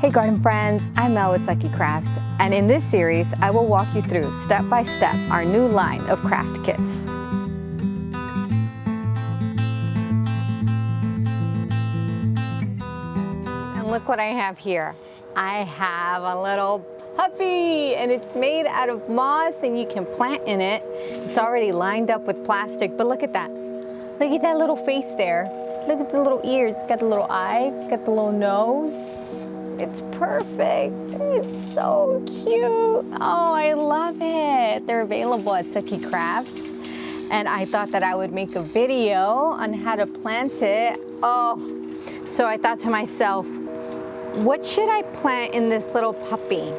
Hey garden friends, I'm Mel with Lucky Crafts, and in this series I will walk you through step by step our new line of craft kits. And look what I have here. I have a little puppy and it's made out of moss and you can plant in it. It's already lined up with plastic, but look at that. Look at that little face there. Look at the little ears, it's got the little eyes, it's got the little nose. It's perfect. It's so cute. Oh, I love it. They're available at Lucky Crafts. And I thought that I would make a video on how to plant it. Oh, so I thought to myself, what should I plant in this little puppy?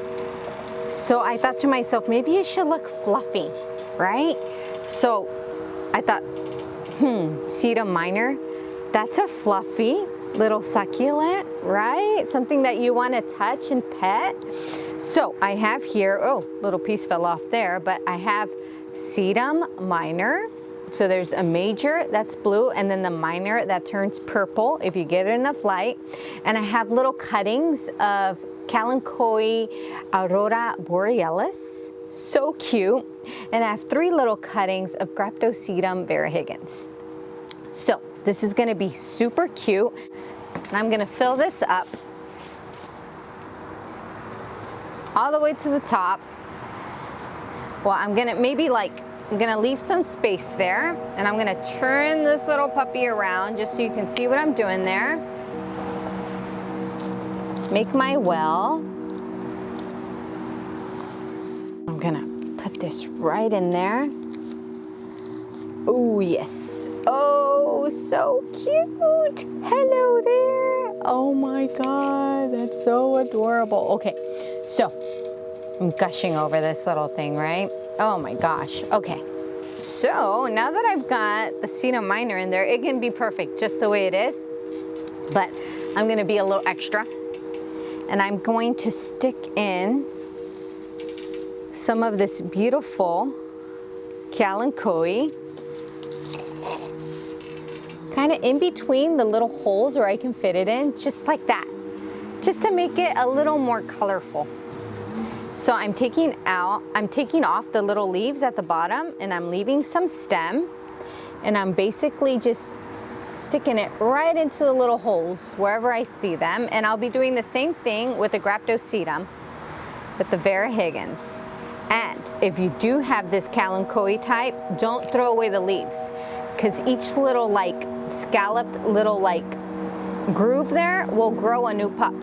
So I thought to myself, maybe it should look fluffy, right? So I thought, sedum minor, that's a fluffy little succulent, right? Something that you want to touch and pet. So I have here, oh, little piece fell off there, but I have sedum minor. So there's a major that's blue and then the minor that turns purple if you give it enough light. And I have little cuttings of Kalanchoe Aurora Borealis. So cute. And I have 3 little cuttings of Graptosedum variegaens. So this is going to be super cute. I'm going to fill this up all the way to the top. Well, I'm going to leave some space there, and I'm going to turn this little puppy around just so you can see what I'm doing there. Make my well. I'm going to put this right in there. Oh, yes. Oh, so cute. Hello there. Oh my God, that's so adorable. Okay, so I'm gushing over this little thing, right? Oh my gosh. Okay, so now that I've got the sedum minor in there, it can be perfect just the way it is, but I'm gonna be a little extra, and I'm going to stick in some of this beautiful Kalanchoe, kind of in between the little holes where I can fit it in, just like that, just to make it a little more colorful. So I'm taking off the little leaves at the bottom, and I'm leaving some stem, and I'm basically just sticking it right into the little holes wherever I see them. And I'll be doing the same thing with the Graptosedum, with the variegaens. And if you do have this Kalanchoe type, don't throw away the leaves, because each little scalloped little groove there will grow a new pup,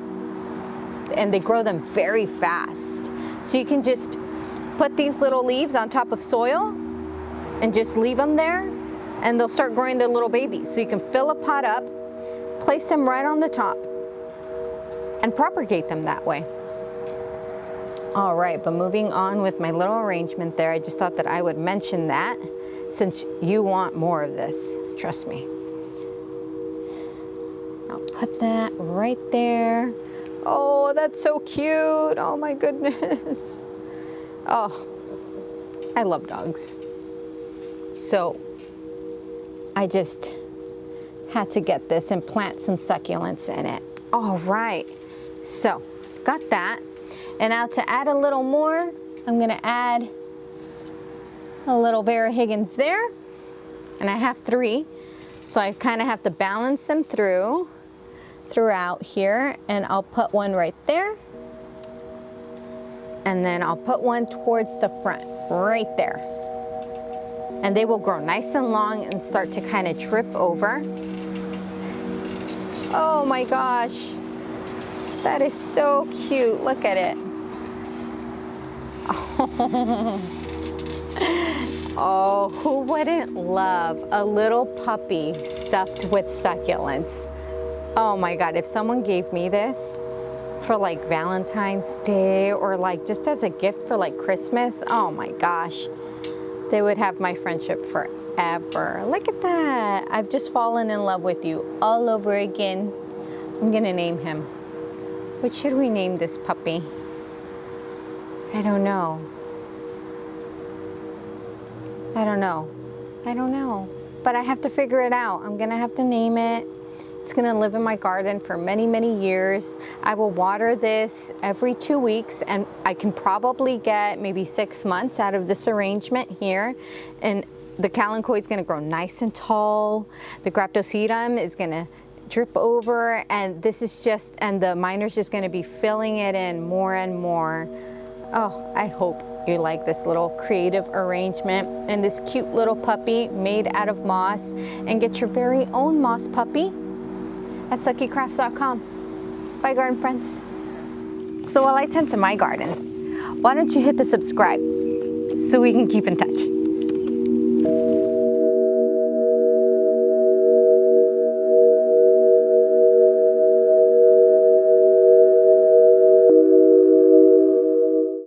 and they grow them very fast. So you can just put these little leaves on top of soil and just leave them there, and they'll start growing their little babies. So you can fill a pot up, place them right on the top, and propagate them that way. All right, but moving on with my little arrangement there, I just thought that I would mention that since you want more of this, trust me. I'll put that right there. Oh, that's so cute. Oh my goodness. Oh, I love dogs. So I just had to get this and plant some succulents in it. All right, so got that. And now to add a little more, I'm gonna add a little variegaens there. And I have 3, so I kind of have to balance them throughout here, and I'll put one right there, and then I'll put one towards the front right there, and they will grow nice and long and start to kind of trip over. Oh my gosh, that is so cute. Look at it. Oh, who wouldn't love a little puppy stuffed with succulents? Oh my God, if someone gave me this for Valentine's Day or just as a gift for Christmas, oh my gosh, they would have my friendship forever. Look at that. I've just fallen in love with you all over again. I'm gonna name him. What should we name this puppy? I don't know. But I have to figure it out. I'm gonna have to name it, It's gonna live in my garden for many, many years. I will water this every 2 weeks, and I can probably get maybe 6 months out of this arrangement here. And the kalanchoe is gonna grow nice and tall. The Graptocedum is gonna drip over, and this is just, and the miner's just gonna be filling it in more and more. Oh, I hope you like this little creative arrangement and this cute little puppy made out of moss. And get your very own moss puppy at suckycrafts.com. Bye, garden friends. So while I tend to my garden, why don't you hit the subscribe so we can keep in touch?